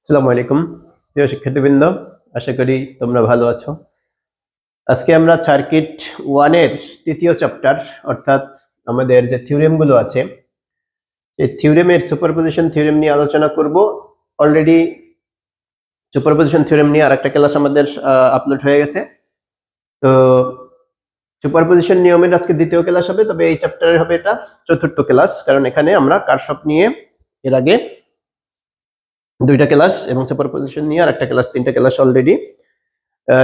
আসসালামু আলাইকুম প্রিয় শিক্ষার্থীবৃন্দ, আশা করি তোমরা ভালো আছো। আজকে আমরা সার্কিট 1 এর তৃতীয় চ্যাপ্টার অর্থাৎ আমাদের যে থিওরেমগুলো আছে এই থিওরেমের সুপারপজিশন থিওরেম নিয়ে আলোচনা করব। অলরেডি সুপারপজিশন থিওরেম নিয়ে আরেকটা ক্লাস আমাদের আপলোড হয়ে গেছে। তো সুপারপজিশন নিয়মের আজকে দ্বিতীয় ক্লাস হবে, তবে এই চ্যাপ্টারের হবে এটা চতুর্থ ক্লাস, কারণ এখানে আমরা কারশফ নিয়ে এর আগে দুইটা ক্লাস এবং সুপারপজিশন নিয়ে আরেকটা ক্লাস, তিনটা ক্লাস অলরেডি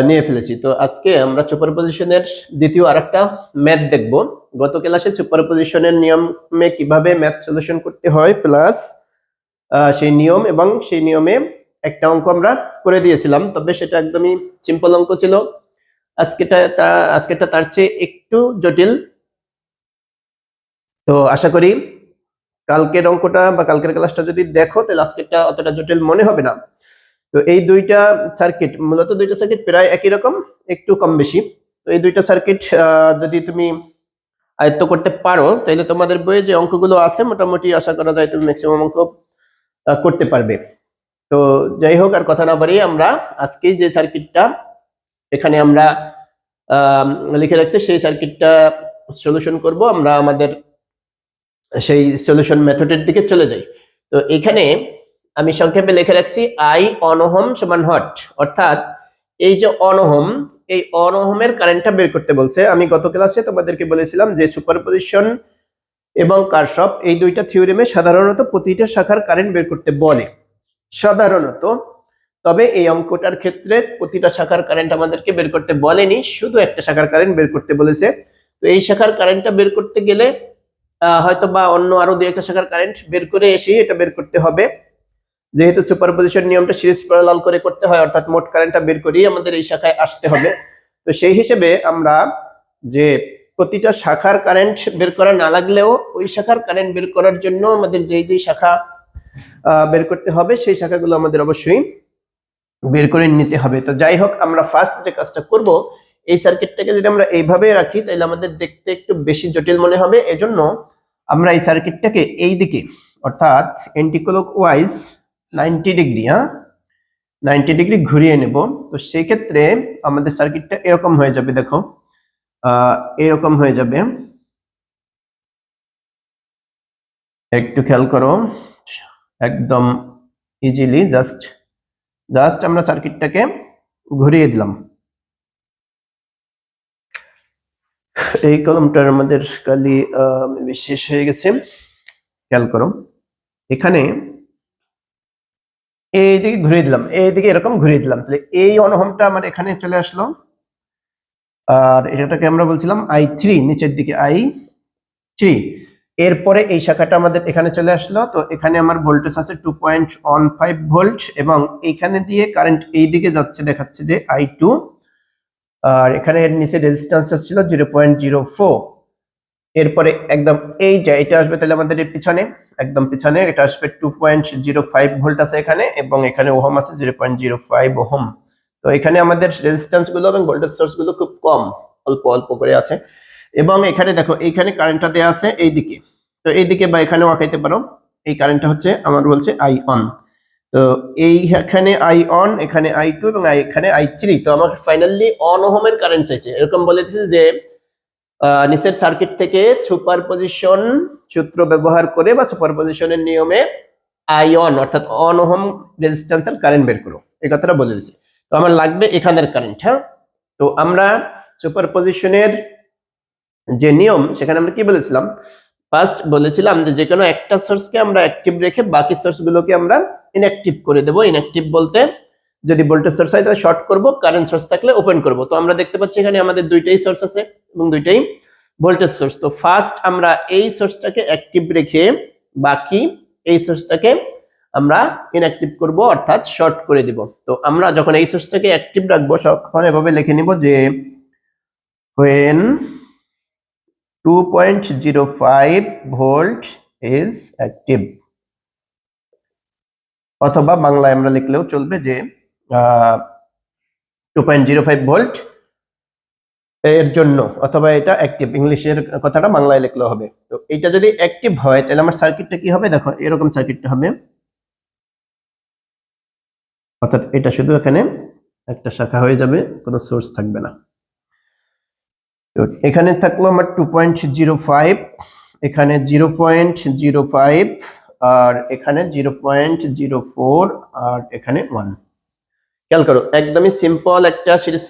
নিয়ে ফেলেছি। তো আজকে আমরা সুপারপজিশনের দ্বিতীয় আরেকটা ম্যাথ দেখব। গত ক্লাসে সুপারপজিশনের নিয়মে কিভাবে ম্যাথ সলিউশন করতে হয় প্লাস সেই নিয়ম এবং সেই নিয়মে একটা অঙ্ক আমরা করে দিয়েছিলাম, তবে সেটা একদমই সিম্পল অঙ্ক ছিল। আজকেটা তার চেয়ে একটু জটিল। তো আশা করি কালকের অঙ্কটা বা কালকের ক্লাসটা যদি দেখো তাহলে আজকেরটা অতটা জটিল মনে হবে না। তো এই দুইটা সার্কিট, মূলত দুইটা সার্কিট প্রায় একই রকম, একটু কম বেশি। তো এই দুইটা সার্কিট যদি তুমি আয়ত্ত করতে পারো তাহলে তোমাদের বইয়ে যে অঙ্কগুলো আছে মোটামুটি আশা করা যায় তুমি ম্যাক্সিমাম অঙ্ক করতে পারবে। তো যাই হোক, আর কথা না বাড়িয়ে আমরা আজকে যে সার্কিটটা এখানে আমরা লিখে রাখছি সেই সার্কিটটা সলিউশন করব। আমরা আমাদের সেই সলিউশন মেথডের দিকে চলে যাই। তো এখানে আমি সংক্ষেপে লিখে রাখছি আই অন ওহম সমান হট, অর্থাৎ এই যে অন ওহম, এই অন ওহমের কারেন্টটা বের করতে বলছে। আমি গত ক্লাসে তোমাদেরকে বলেছিলাম যে সুপারপজিশন এবং কারশফ এই দুইটা থিওরেমে সাধারণত প্রতিটা শাখার কারেন্ট বের করতে বলে সাধারণত, তবে এই অঙ্কটার ক্ষেত্রে প্রতিটা শাখার কারেন্ট আমাদেরকে বের করতে বলেনি, শুধু একটা শাখার কারেন্ট বের করতে বলেছে। তো এই শাখার কারেন্টটা বের করতে গেলে হয়তো বা অন্য আরো দুই একটা শাখার কারেন্ট বের করে এসে এটা বের করতে হবে। যেহেতু সুপারপজিশন নিয়মটা সিরিজ প্যারালাল করে করতে হয়, অর্থাৎ মোট কারেন্টটা বের করেই আমাদের এই শাখায় আসতে হবে। তো সেই হিসেবে আমরা যে প্রতিটা শাখার কারেন্ট বের করা না লাগলেও ওই শাখার কারেন্ট বের করার জন্য আমাদের যেই শাখা বের করতে হবে সেই শাখাগুলো আমাদের অবশ্যই বের করে নিতে হবে। তো যাই হোক, আমরা ফার্স্ট যে কাজটা করব, এই সার্কিটটাকে যদি আমরা এইভাবে রাখি তাহলে আমাদের দেখতে একটু বেশি জটিল মনে হবে। এজন্য আমরা এই সার্কিটটাকে এই দিকে অর্থাৎ এন্টিক্লকওয়াইজ 90 ডিগ্রি 90 ডিগ্রি ঘুরিয়ে নেব। তো সেই ক্ষেত্রে আমাদের সার্কিটটা এরকম হয়ে যাবে, দেখো এরকম হয়ে যাবে। একটু খেয়াল করো, একদম ইজিলি জাস্ট আমরা সার্কিটটাকে ঘুরিয়ে দিলাম। এই কলমটার আমাদের কালি শেষ হয়ে গেছে, খেয়াল করো। এখানে এইদিকে ঘুরিয়ে দিলাম, এইদিকে এরকম ঘুরিয়ে দিলাম, তাহলে এই অনহমটা আমার এখানে চলে আসলো। আর এটাকে আমরা বলছিলাম I3, নিচের দিকে I3। এরপরে এই শাখাটা আমাদের এখানে চলে আসলো। তো এখানে আমার ভোল্টেজ আছে 2.15 ভোল্ট এবং এইখানে দিয়ে কারেন্ট এই দিকে যাচ্ছে, দেখাচ্ছে যে I2। আর এখানে এর নিচে রেজিস্ট্যান্স ছিল 0.04। এরপরে একদম এই যে এটা আসবে, তাহলে আমাদের এর পিছনে একদম পিছনে এটা আসবে 2.05 ভোল্ট আছে এখানে, এবং এখানে ওহম আছে 0.05 ওহম। তো এখানে আমাদের রেজিস্ট্যান্স গুলো এবং ভোল্টেজ সোর্স গুলো খুব কম, অল্প অল্প করে আছে। এবং এখানে দেখো এইখানে কারেন্টটা দেয়া আছে এইদিকে, তো এইদিকে বা এখানেও আঁকাইতে পারো। এই কারেন্টটা হচ্ছে আমার বলছে আই অন। তো এইখানে আই অন, এখানে I2 এবং এখানে I3। তো আমার ফাইনালি অন ওহমের কারেন্ট চাইছে, এরকম বলে দিয়েছে যে নিচের সার্কিট থেকে সুপারপজিশন সূত্র ব্যবহার করে বা সুপারপজিশনের নিয়মে আই অন অর্থাৎ অন ওহম রেজিস্ট্যান্সের কারেন্ট বের করো, এই কথাটা বলে দিয়েছে। তো আমার লাগবে এখানের কারেন্ট। তো আমরা সুপারপজিশনের যে নিয়ম সেখানে আমরা কি বলেছিলাম, ফার্স্ট বলেছিলাম যে কোনো একটা সোর্সকে আমরা অ্যাক্টিভ রেখে বাকি সোর্সগুলোকে আমরা ইনঅ্যাক্টিভ করে দেব। ইনঅ্যাক্টিভ বলতে যদি ভোল্টেজ সোর্স হয় তাহলে শর্ট করব, কারেন্ট সোর্স থাকলে ওপেন করব। তো আমরা দেখতে পাচ্ছি এখানে আমাদের দুইটাই সোর্স আছে এবং দুইটাই ভোল্টেজ সোর্স। তো ফার্স্ট আমরা এই সোর্সটাকে অ্যাক্টিভ রেখে বাকি এই সোর্সটাকে আমরা ইনঅ্যাক্টিভ করব, অর্থাৎ শর্ট করে দিব। তো আমরা যখন এই সোর্সটাকে অ্যাক্টিভ রাখবো তখন এভাবে লিখে নিব যে when 2.05 ভোল্ট ইজ অ্যাক্টিভ, অথবা বাংলায় আমরা লিখলেও চলবে যে 2.05 ভোল্ট এর জন্য, অথবা এটা অ্যাক্টিভ, ইংলিশের কথাটা বাংলায় লিখলেও হবে। তো এটা যদি অ্যাক্টিভ হয় তাহলে আমার সার্কিটটা কি হবে, দেখো এরকম সার্কিটটা হবে। অর্থাৎ এটা শুধু এখানে একটা শাখা হয়ে যাবে, কোনো সোর্স থাকবে না। তো এখানে থাকলো আমার 2.05, এখানে 0.05, আর এখানে 0.04, আর এখানে 1। খেয়াল করো, একদমই সিম্পল একটা সিরিজ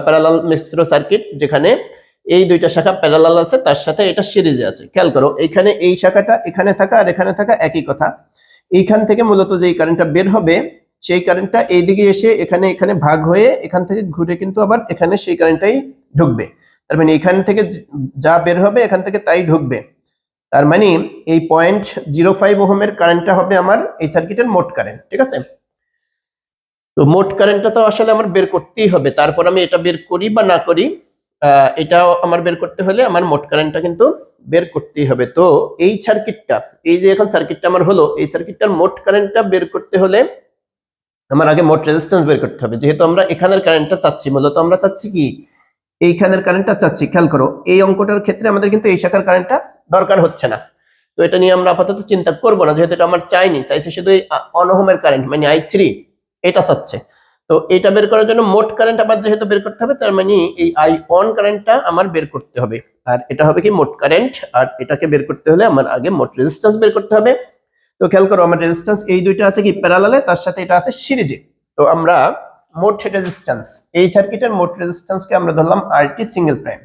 প্যারালাল মিশ্র সার্কিট, যেখানে এই দুইটা শাখা প্যারালাল আছে, তার সাথে এটা সিরিজে আছে। খেয়াল করো, এখানে এই শাখাটা এখানে থাকা আর এখানে থাকা একই কথা। এইখান থেকে মূলত যেই কারেন্টটা বের হবে, সেই কারেন্টটা এইদিকে এসে এখানে এখানে ভাগ হয়ে এখান থেকে ঘুরে কিন্তু আবার এখানে সেই কারেন্টটাই ঢুকবে। তার মানে এখান থেকে যা বের হবে এখান থেকে তাই ঢুকবে। তার মানে এই 0.05 ওহমের কারেন্টটা হবে আমার এই সার্কিটের মোট কারেন্ট, ঠিক আছে? তো মোট কারেন্টটা তো আসলে আমার বের করতেই হবে, তারপর আমি এটা বের করি বা না করি, এটাও আমার বের করতে হলে আমার মোট কারেন্টটা কিন্তু বের করতেই হবে। তো এই সার্কিটটা, এই যে এখন সার্কিটটা আমার হলো, এই সার্কিটটার মোট কারেন্টটা বের করতে হলে আমার আগে মোট রেজিস্ট্যান্স বের করতে হবে। যেহেতু আমরা এখানের কারেন্টটা চাচ্ছি, মূলত আমরা চাচ্ছি কি এইখানের কারেন্টটা চাচ্ছি। খেয়াল করো, এই অঙ্কটার ক্ষেত্রে আমাদের কিন্তু এই শাখার কারেন্টটা দরকার হচ্ছে না, তো এটা নিয়ে আমরা আপাতত চিন্তা করবো না, যেহেতু এটা আমার চাইনি, চাইছে শুধু এই অন ওহমের কারেন্ট মানে I3, এটা চাচ্ছে। তো এটা বের করার জন্য মোট কারেন্ট আবার যেহেতু বের করতে হবে, তার মানে এই I1 কারেন্টটা আমার বের করতে হবে, আর এটা হবে কি মোট কারেন্ট। আর এটাকে বের করতে হলে আমার আগে মোট রেজিস্ট্যান্স বের করতে হবে। তো খেয়াল করো, আমার রেজিস্ট্যান্স এই দুইটা আছে কি প্যারালালে, তার সাথে এটা আছে সিরিজে। তো আমরা মোট রেজিস্ট্যান্স, এই সার্কিটের মোট রেজিস্ট্যান্সকে আমরা ধরলাম RT সিঙ্গেল প্রাইম।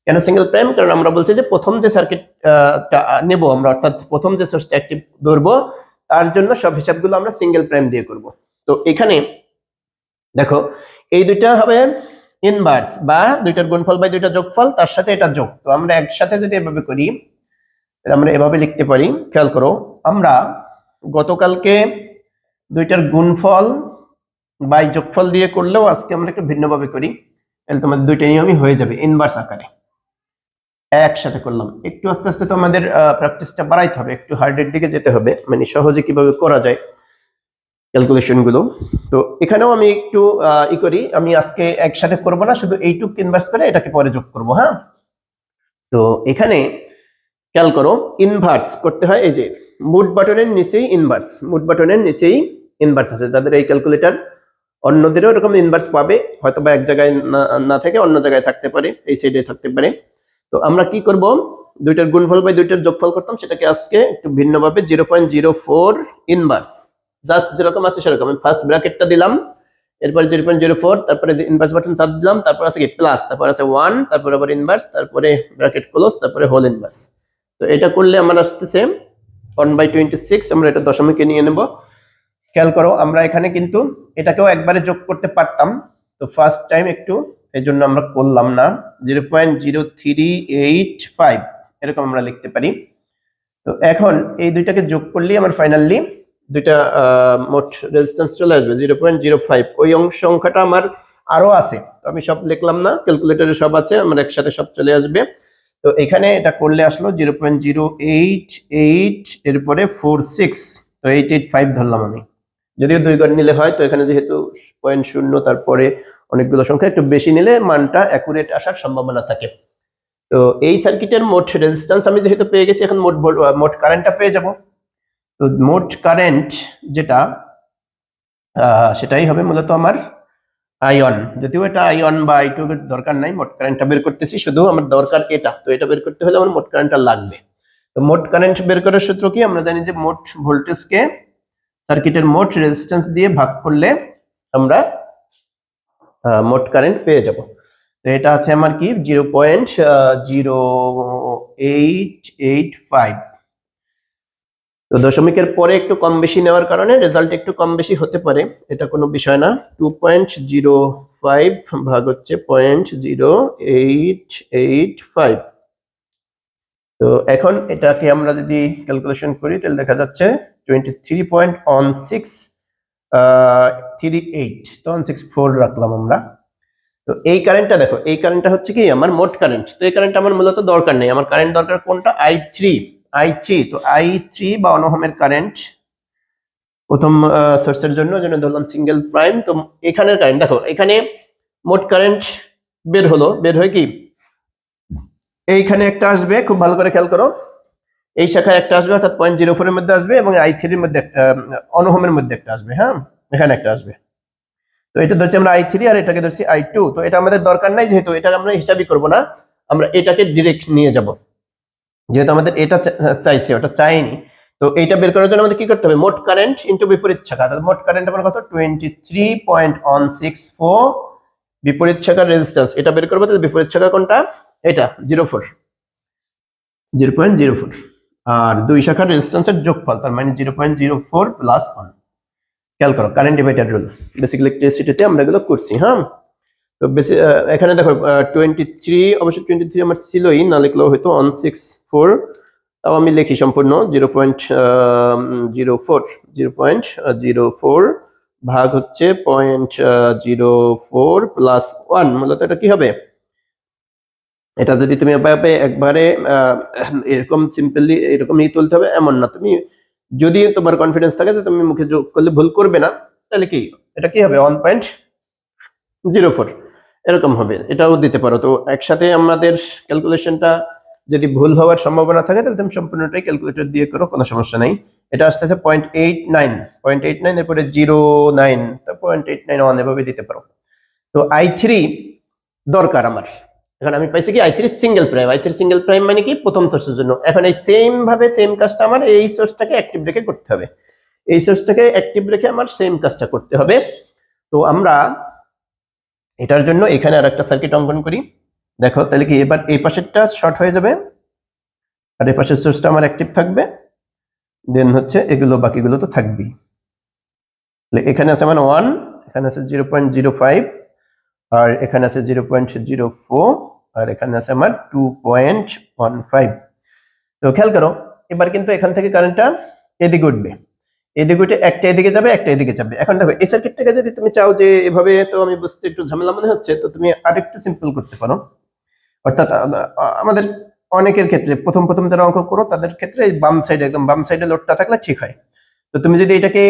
কেন সিঙ্গেল প্রাইম? কারণ আমরা বলছি যে প্রথম যে সার্কিটটা নেব আমরা, অর্থাৎ প্রথম যে সোর্সটা অ্যাক্টিভ ধরবো, তার জন্য সব হিসাবগুলো আমরা সিঙ্গেল প্রাইম দিয়ে করব। তো এখানে দেখো, এই দুইটা হবে ইনভার্স বা দুইটার গুণফল বাই দুইটা যোগফল, তার সাথে এটা যোগ। তো আমরা একসাথে যদি এভাবে করি, আমরা এভাবে লিখতে পারি। খেয়াল করো, আমরা গতকালকে দুইটার গুণফল বাই যোগফল দিয়ে করলেও আজকে আমরা একটু ভিন্নভাবে করি, তাহলে তোমাদের দুইটা নিয়মই হয়ে যাবে ইনভার্স আকারে। একসাথে করলাম, একটু আস্তে আস্তে তো আমাদের প্র্যাকটিসটা বাড়াইতে হবে, একটু হার্ডের দিকে যেতে হবে, মানে সহজে কিভাবে করা যায় ক্যালকুলেশন গুলো। তো এখানেও আমি একটু করি, আমি আজকে একসাথে করব না, শুধু এইটুক ইনভার্স করে এটাকে পরে যোগ করব। হ্যাঁ, তো এখানে খেয়াল করো, ইনভার্স করতে হয় এই যে মুড বাটনের নিচেই ইনভার্স, মুড বাটনের নিচেই ইনভার্স আছে। যাদের এই ক্যালকুলেটর, অন্যদেরও এরকম ইনভার্স পাবে, হয়তো বা এক জায়গায় না থেকে অন্য জায়গায় থাকতে পারে, এই সাইডে থাকতে পারে। তো আমরা কি করব, দুইটার গুণফল বাই দুইটার যোগফল করতাম, সেটাকে আজকে একটু ভিন্নভাবে 0.04 ইনভার্স, জাস্ট যেরকম আছে সেরকম। আমি ফার্স্ট ব্র্যাকেটটা দিলাম, এরপরে 0.04, তারপরে যে ইনভার্স বাটন চাপ দিলাম, তারপর আছে কি প্লাস, তারপর আছে 1, তারপর আবার ইনভার্স, তারপরে ব্র্যাকেট ক্লোজ, তারপরে হোল ইনভার্স। তো এটা করলে আমার আসতেছে 1/26, আমরা এটা দশমিকে নিয়ে নেব। খেয়াল করো, আমরা এখানে কিন্তু এটাকেও একবারে যোগ করতে পারতাম, তো ফার্স্ট টাইম একটু এই জন্য আমরা করলাম না। 0.0385 এরকম আমরা লিখতে পারি। তো এখন এই দুইটাকে যোগ করলেই আমার ফাইনালি দুইটা মোট রেজিস্ট্যান্স চলে আসবে 0.05। ওই সংখ্যাটা আমার আরো আছে, তো আমি সব লিখলাম না, ক্যালকুলেটরে সব আছে, আমার একসাথে সব চলে আসবে। তো এখানে এটা করলে আসলো 0.088, এরপরে 46, তো 885 ধরলাম আমি, যদিও দুই ঘর নিলে হয়। তো এখানে যেহেতু 0.0, তারপরে অনেকগুলো সংখ্যা, একটু বেশি নিলে মানটা অ্যাকুরেট আসার সম্ভাবনা থাকে। তো এই সার্কিটের মোট রেজিস্ট্যান্স আমি যেহেতু পেয়ে গেছি, এখন মোট কারেন্টটা পেয়ে যাব। তো মোট কারেন্ট যেটা, সেটাই হবে মূলত আমার I1, যদিও এটা I1 বা I2 দরকার নাই, মোট কারেন্টটা বের করতেছি, শুধু আমার দরকার এটা। তো এটা বের করতে হলে আমার মোট কারেন্টটা লাগবে। তো মোট কারেন্ট বের করার সূত্র কি? আমরা জানি যে মোট ভোল্টেজকে সার্কিটের মোট রেজিস্ট্যান্স দিয়ে ভাগ করলে আমরা মোট কারেন্ট পেয়ে যাব। তো এটা আছে আমার কি 0.0885। তো দশমিকের পরে একটু কম বেশি নেওয়ার কারণে রেজাল্ট একটু কম বেশি হতে পারে, এটা কোনো বিষয় না। 2.05 ভাগ হচ্ছে 0.0885। তো এখন এটাকে আমরা যদি ক্যালকুলেশন করি, তাহলে দেখা যাচ্ছে 23.1638, তো 164 রাখলাম আমরা। তো এই কারেন্টটা দেখো, এই কারেন্টটা হচ্ছে কি আমার মোট কারেন্ট। তো এই কারেন্ট আমার মূলত দরকার নেই, আমার কারেন্ট দরকার কোনটা? I3। তো I3 বা অন ওহমের কারেন্ট প্রথম সোর্সের জন্য ধরলাম সিঙ্গেল প্রাইম। তো এখানের কারেন্ট দেখো, এখানে মোট কারেন্ট বের হলো, বের হয়ে কি এইখানে একটা আসবে, খুব ভালো করে খেয়াল করো, এই শাখায় একটা আসবে, অর্থাৎ 0.04 এর মধ্যে আসবে, এবং I3 এর মধ্যে একটা, অন ওহমের মধ্যে একটা আসবে। হ্যাঁ, এখানে একটা আসবে। তো এটা ধরছি আমরা I3 আর এটাকে ধরছি I2। তো এটা আমাদের দরকার নাই, যেহেতু এটা আমরা হিসাবই করব না, আমরা এটাকে ডিরেক্ট নিয়ে যাব, যেহেতু আমাদের এটা চাইছে, ওটা চাইনি। তো এইটা বের করার জন্য আমাদের কি করতে হবে, মোট কারেন্ট ইনটু বিপরীত শাখা। তাহলে মোট কারেন্ট আমার কত, 23.164, বিপরীত শাখার রেজিস্ট্যান্স এটা বের করব। তাহলে বিপরীত শাখা কোনটা, এটা 0.04, আর দুই শাখার রেজিস্ট্যান্সের যোগফল, তার মানে 0.04 প্লাস 1। খেয়াল করো কারেন্ট ডিভাইডার রুল, বেসিক ইলেকট্রিসিটিতে আমরা এগুলো করছি। হ্যাঁ, তো এখানে দেখো 23, অবশ্যই 23 আমার ছিলই, না লিখলেও হয়তো 164। তাও আমি লিখি সম্পূর্ণ 0.04 ভাগ হচ্ছে 0.04 প্লাস 1। মূলত এটা কি হবে, এটা যদি তুমি একবারে এরকম সিম্পলি এরকমই তুলতে হবে এমন না, তুমি যদি তোমার কনফিডেন্স থাকে যে তুমি মুখে যোগ করলে ভুল করবে না, তাহলে কি এটা কি হবে 1.04 এরকম হবে, এটাও দিতে পারো। তো একসাথে আমাদের ক্যালকুলেশনটা যদি ভুল হওয়ার সম্ভাবনা থাকে তাহলে তুমি সম্পূর্ণটাই ক্যালকুলেটর দিয়ে করো, কোনো সমস্যা নাই। এটা আসতেছে 0.89, এরপরে 09, তো 0.891 এভাবে দিতে পারো। তো I3 দরকার আমার, এখন আমি পাইছি কি I3 সিঙ্গেল প্রাইম মানে কি প্রথম সোর্সের জন্য। এখন এই সেম কাজটা আমার এই সোর্সটাকে অ্যাক্টিভ রেখে করতে হবে, এই সোর্সটাকে অ্যাক্টিভ রেখে আমার সেম কাজটা করতে হবে। তো আমরা এটার জন্য এখানে আর একটা সার্কিট অঙ্কন করি। দেখো তাহলে কি এবার এই পাশেরটা শর্ট হয়ে যাবে আর এই পাশের সোর্সটা আমার অ্যাক্টিভ থাকবে, দেন হচ্ছে এগুলো বাকিগুলো তো থাকবেই। তাহলে এখানে আছে আমার 1, এখানে আছে 0.05, আর এখানে আছে 0.04, আর এখানে আছে আমার 2.15। তো খেয়াল করো এবার কিন্তু এখান থেকে কারেন্টটা এদিকে উঠবে, এদিকে উঠে একটা এদিকে যাবে, একটা এদিকে যাবে। এখন দেখো এই সার্কিটটাকে যদি তুমি চাও যে এভাবে, তো আমি বুঝতে একটু ঝামেলা মনে হচ্ছে, তো তুমি আরেকটু সিম্পল করতে পারো। অর্থাৎ আমাদের অনেকের ক্ষেত্রে প্রথম যারা অঙ্ক করো তাদের ক্ষেত্রে এই বাম সাইডে, একদম বাম সাইডে লোডটা থাকলে ঠিক হয়। তো তুমি যদি এটাকে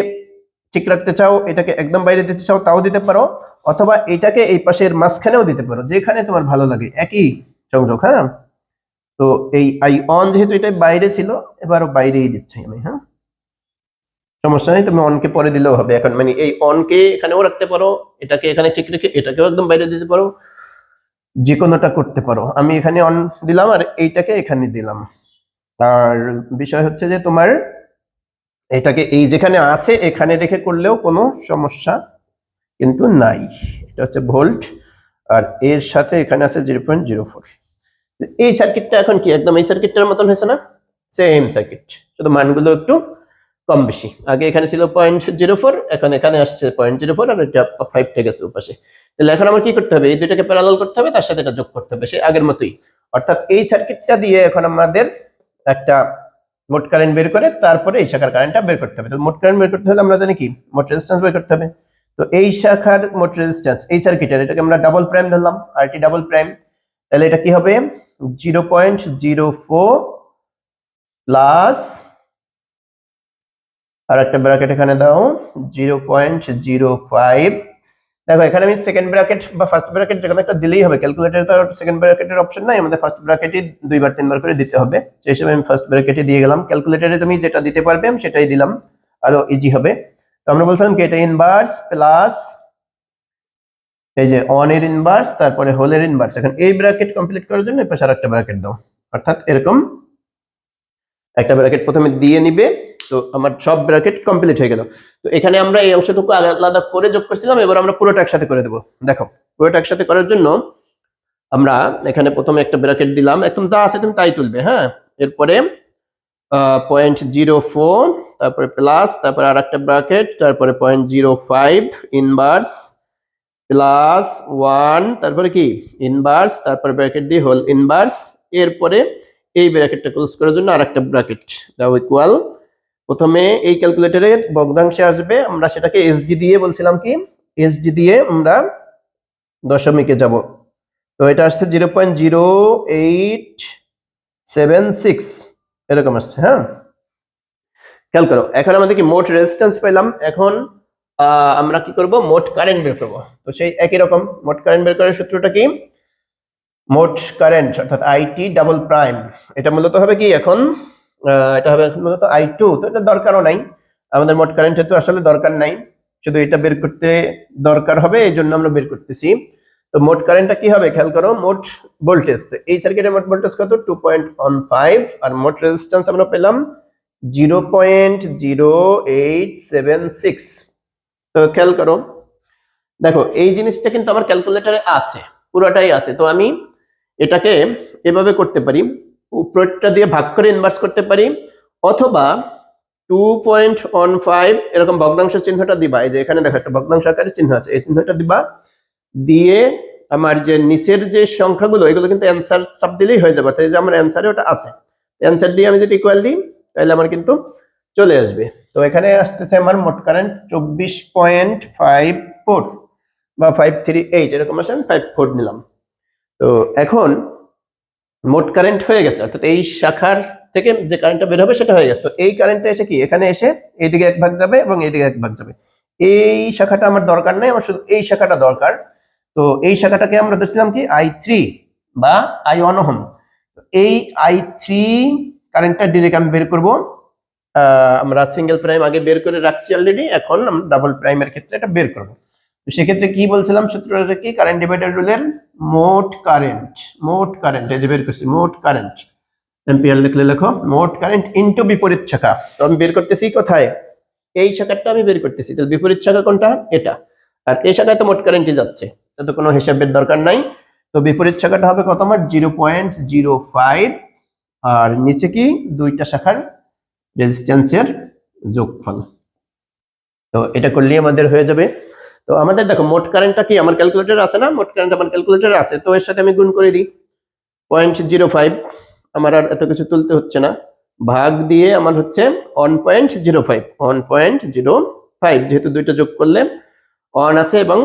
ঠিক রাখতে চাও, এটাকে একদম বাইরে দিতে চাও, তাও দিতে পারো, অথবা এটাকে এই পাশের মাঝখানেও দিতে পারো, যেখানে তোমার ভালো লাগে, একই সংযোগ। হ্যাঁ, তো এই I1 যেহেতু এটা বাইরে ছিল, এবারও বাইরেই দিচ্ছি আমি। হ্যাঁ, সমস্যা নেই, তুমি অনকে পরে দিলেও হবে। এখন মানে এই অনকে এখানেও রাখতে পারো, এটাকে এখানে ঠিক রেখে এটাকেও একদম বাইরে দিতে পারো, যে কোনোটা করতে পারো। আমি এখানে অন দিলাম আর এইটাকে এখানে দিলাম। আর বিষয় হচ্ছে যে তোমার এটাকে এই যেখানে আছে এখানে রেখে করলেও কোনো সমস্যা কিন্তু নাই। এটা হচ্ছে ভোল্ট, আর এর সাথে এখানে আছে 0.04। এই সার্কিটটা এখন কি একদম এই সার্কিটটার মতন হয়েছে না, সেম সার্কিট, শুধু মানগুলো একটু কম বেশি। আগে এখানে ছিল 0.04, এখন এখানে আসছে 0.04, আর এটা 5 টা গেছে ওপাশে। তাহলে এখন আমার কি করতে হবে, এই দুইটাকে প্যারালাল করতে হবে, তার সাথে এটা যোগ করতে হবে, সে আগের মতোই। অর্থাৎ এই সার্কিটটা দিয়ে এখন আমাদের একটা মোট কারেন্ট বের করে তারপরে এই শাখার কারেন্টটা বের করতে হবে। তো মোট কারেন্ট বের করতে হলে আমরা জানি কি, মোট রেজিস্ট্যান্স বের করতে হবে। তো এই শাখার মোট রেজিস্ট্যান্স এই সার্কিটের, এটাকে আমরা ডাবল প্রাইম ধরলাম, আর এটি ডাবল প্রাইম, তাহলে এটা কি হবে 0.04 প্লাস, আর একটা ব্র্যাকেট এখানে দাও 0.05। দেখো এখানে আমি সেকেন্ড ব্র্যাকেট বা ফার্স্ট ব্র্যাকেট যেকোনো একটা দিলেই হবে, ক্যালকুলেটরে তো সেকেন্ড ব্র্যাকেটের অপশন নাই, আমাদের ফার্স্ট ব্র্যাকেটই 2-3 বার করে দিতে হবে। সেই হিসেবে আমি ফার্স্ট ব্র্যাকেটই দিয়ে গেলাম। ক্যালকুলেটরে তুমি যেটা দিতে পারবে আমি সেটাই দিলাম, আরো ইজি হবে। তো আমরা বলছিলাম কি এটা ইনভার্স প্লাস এই যে অন এর ইনভার্স, তারপরে হোলের ইনভার্স। এখন এই ব্র্যাকেট কমপ্লিট করার জন্য এই পাশে আরেকটা ব্র্যাকেট দাও, অর্থাৎ এরকম একটা ব্র্যাকেট প্রথমে দিয়ে নিবে। তো আমার সব ব্র্যাকেট কমপ্লিট হয়ে গেল। তো এখানে আমরা এই অংশটুকু আলাদা করে যোগ করছিলাম, এবার আমরা পুরোটা একসাথে করে দেব। দেখো পুরোটা একসাথে করার জন্য আমরা এখানে প্রথমে একটা ব্র্যাকেট দিলাম, একদম যা আছে তুমি তাই তুলবে। হ্যাঁ, এরপরে 0.04, তারপরে প্লাস, তারপরে আর একটা ব্র্যাকেট, তারপরে 0.05 ইনভার্স প্লাস 1, তারপরে কি ইনভার্স, তারপরে ব্র্যাকেট দিয়ে হোল ইনভার্স, এরপরে এই ব্র্যাকেটটা ক্লোজ করার জন্য আরেকটা ব্র্যাকেট দাও ইকুয়াল। প্রথমে এই ক্যালকুলেটরে ভগ্নাংশে আসবে, আমরা সেটাকে এসডি দিয়ে বলছিলাম কি, এসডি দিয়ে আমরা দশমিকে যাব। তো এটা আসছে 0.0876 এরকম আসছে। হ্যাঁ, খেয়াল করো এখন আমাদের কি মোট রেজিস্ট্যান্স পেলাম। এখন আমরা কি করব, মোট কারেন্ট বের করব। তো সেই একই রকম মোট কারেন্ট বের করার সূত্রটা কি, মোট কারেন্ট অর্থাৎ আইটি ডাবল প্রাইম, এটা মূলত হবে কি এখন, এটা হবে এখন মূলত I2। তো এটা দরকারও নাই, আমাদের মোট কারেন্টের তো আসলে দরকার নাই। শুধু এটা বের করতে দরকার হবে, এই জন্য আমরা বের করতেছি। তো মোট কারেন্টটা কি হবে খেয়াল করো, মোট ভোল্টেজ, তো এই সার্কিটের মোট ভোল্টেজ কত 2.15 আর মোট রেজিস্ট্যান্স আমরা পেলাম 0.0876। তো খেয়াল করো, দেখো এই জিনিসটা কিন্তু আমার ক্যালকুলেটরে আছে, পুরোটাই আছে। তো আমি এটাকে এভাবে করতে পারি, উপরটা দিয়ে ভাগ করে ইনভার্স করতে পারি, অথবা 2.15 এরকম ভগ্নাংশ চিহ্নটা দিবা, এই যে এখানে দেখো একটা ভগ্নাংশ আকারের চিহ্ন আছে, এই চিহ্নটা দিবা, দিয়ে আমার যে নিচের যে সংখ্যাগুলো এগুলো কিন্তু অ্যান্সার চাপ দিলেই হয়ে যাবে। তাই যে আমার অ্যান্সারে ওটা আছে, অ্যান্সার দিয়ে আমি যদি ইকুয়াল দিই তাহলে আমার কিন্তু চলে আসবে। তো এখানে আসতেছে আমার মোট কারেন্ট 24.54 বা 538 এরকম আসেন, 54 নিলাম। তো এখন মোট কারেন্ট হয়ে গেছে, অর্থাৎ এই শাখার থেকে যে কারেন্টটা বের হবে সেটা হয়ে গেছে। তো এই কারেন্টটা এসে কি এখানে এসে এইদিকে এক ভাগ যাবে এবং এইদিকে এক ভাগ যাবে। এই শাখাটা আমার দরকার নেই, আমার শুধু এই শাখাটা দরকার। তো এই শাখাটাকে আমরা ধরছিলাম কি I3 বা I1 ওহম। এই I3 কারেন্টটা ডিরেক্ট আমি বের করব, আমরা সিঙ্গেল প্রাইম আগে বের করে রাখছি অলরেডি, এখন আমরা ডাবল প্রাইমের ক্ষেত্রে এটা বের করব। তো সেক্ষেত্রে কি বলছিলাম সূত্রটা কি, কারেন্ট ডিভাইডার রুলের মোট কারেন্ট এই যে বের করছি মোট কারেন্ট, এম্পিয়ার লিখলে লেখো মোট কারেন্ট ইনটু বিপরীত শাখা। তো আমি বের করতেছি কোথায়, এই শাখাটা আমি বের করতেছি, তো বিপরীত শাখা কোনটা এটা, আর এই শাখায় তো মোট কারেন্টই যাচ্ছে, তো কোনো হিসাবের দরকার নাই। তো বিপরীত শাখাটা হবে কত আমার 0.05, আর নিচে কি দুইটা শাখার রেজিস্ট্যান্সের যোগফল। তো এটা করলেই আমাদের হয়ে যাবে। তো আমাদের দেখো মোট কারেন্টটা কি আমার ক্যালকুলেটরে আছে না, মোট কারেন্ট আমার ক্যালকুলেটরে আছে, তো এর সাথে আমি গুণ করে দিই 0.05, আমার আর এত কিছু তুলতে হচ্ছে না, ভাগ দিয়ে আমার হচ্ছে 1.05, যেহেতু দুইটা যোগ করলে 1 আছে এবং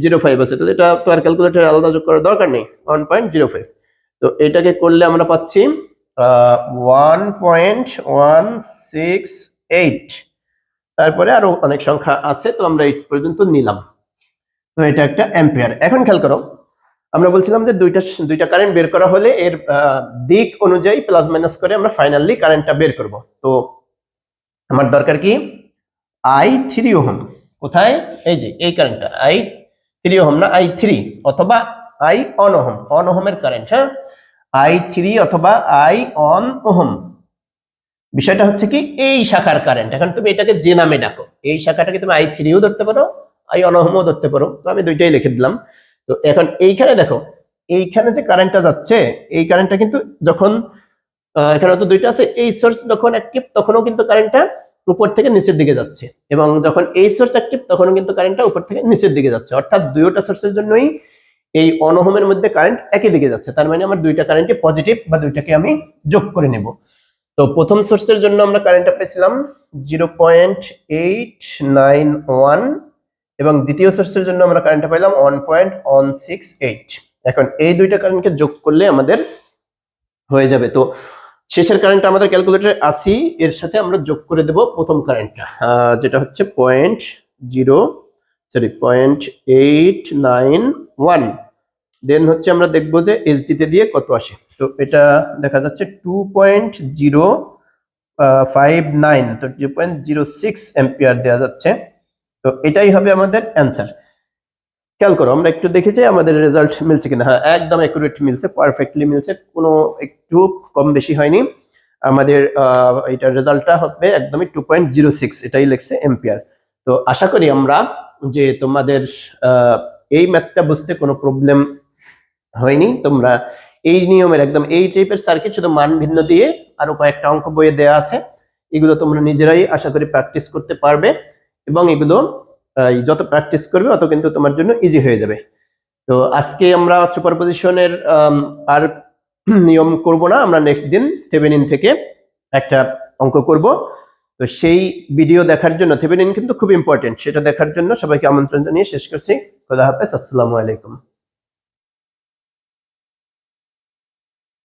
0.05 আছে, তো এটা তো আর ক্যালকুলেটরে আলাদা যোগ করার দরকার নেই, 1.05। তো এটাকে করলে আমরা পাচ্ছি 1.168, তারপরে আরো অনেক সংখ্যা আছে, তো আমরা এই পর্যন্ত নিলাম। তো এটা একটা অ্যাম্পিয়ার। এখন খেয়াল করো, আমরা বলছিলাম যে দুইটা কারেন্ট বের করা হলে এর দিক অনুযায়ী প্লাস মাইনাস করে আমরা ফাইনালি কারেন্টটা বের করব। তো আমার দরকার কি I3 ওহম, কোথায়, এই যে এই কারেন্টটা I3 ওহম না I3, অথবা I1 ওহম, অন ওহমের কারেন্ট, হ্যাঁ I3 অথবা I1 ওহম। বিষয়টা হচ্ছে কি এই শাখার কারেন্ট, এখন তুমি এটাকে যে নামে ডাকো, এই শাখাটাকে তুমি I3ও ধরতে পারো, I1 ওহমও ধরতে পারো, তো আমি দুইটাই লিখে দিলাম। তো এখন এইখানে দেখো, এইখানে যে কারেন্টটা যাচ্ছে, এই কারেন্টটা কিন্তু যখন এখানে তো দুইটা আছে, এই সোর্স যখন অ্যাক্টিভ তখনও কিন্তু কারেন্টটা উপর থেকে নিচের দিকে যাচ্ছে, এবং যখন এই সোর্স অ্যাক্টিভ তখনও কিন্তু কারেন্টটা উপর থেকে নিচের দিকে যাচ্ছে, অর্থাৎ দুইটা সোর্সের জন্যই এই অন ওহমের মধ্যে কারেন্ট একই দিকে যাচ্ছে, তার মানে আমার দুইটা কারেন্টই পজিটিভ বা দুইটাকে আমি যোগ করে নেব। তো প্রথম সোর্সের জন্য আমরা কারেন্টটা পেয়েছিলাম 0.891 এবং দ্বিতীয় সোর্সের জন্য আমরা কারেন্টটা পেলাম 1.168। এখন এই দুইটা কারেন্টকে যোগ করলে আমাদের হয়ে যাবে। তো শেষের কারেন্টটা আমাদের ক্যালকুলেটরে 80, এর সাথে আমরা যোগ করে দেব প্রথম কারেন্টটা, যেটা হচ্ছে 0.891, দেন হচ্ছে আমরা দেখবো যে এইচডি তে দিয়ে কত আসে। তো এটা দেখা যাচ্ছে 2.059, তো 2.06 অ্যাম্পিয়ার দেওয়া যাচ্ছে। তো এটাই হবে আমাদের অ্যান্সার। খেয়াল করো, আমরা একটু দেখি যে আমাদের রেজাল্ট মিলছে কিনা। হ্যাঁ, একদম অ্যাকুরেট মিলছে, পারফেক্টলি মিলছে, কোনো একটু কম বেশি হয়নি। আমাদের এটার রেজাল্টটা হবে একদমই 2.06, এটাই লেখছে এম্পিয়ার। তো আশা করি আমরা যে তোমাদের এই ম্যাথটা বুঝতে কোনো প্রবলেম হয়নি। তোমরা এই নিয়মের একদম এই টাইপের সার্কিট শুধু মান ভিন্ন দিয়ে আরো কয়েকটা অঙ্ক বইয়ে দেওয়া আছে, এগুলো তোমরা নিজেরাই আশা করি প্র্যাকটিস করতে পারবে, এবং এগুলো যত প্র্যাকটিস করবে তত কিন্তু তোমার জন্য ইজি হয়ে যাবে। তো আজকে আমরা সুপারপজিশনের আর নিয়ম করব না, আমরা নেক্সট দিন থেভেনিন থেকে একটা অঙ্ক করব। তো সেই ভিডিও দেখার জন্য, থেভেনিন কিন্তু খুব ইম্পর্টেন্ট, সেটা দেখার জন্য সবাইকে আমন্ত্রণ জানিয়ে শেষ করছি। খোদা হাফেজ, আসসালামু আলাইকুম।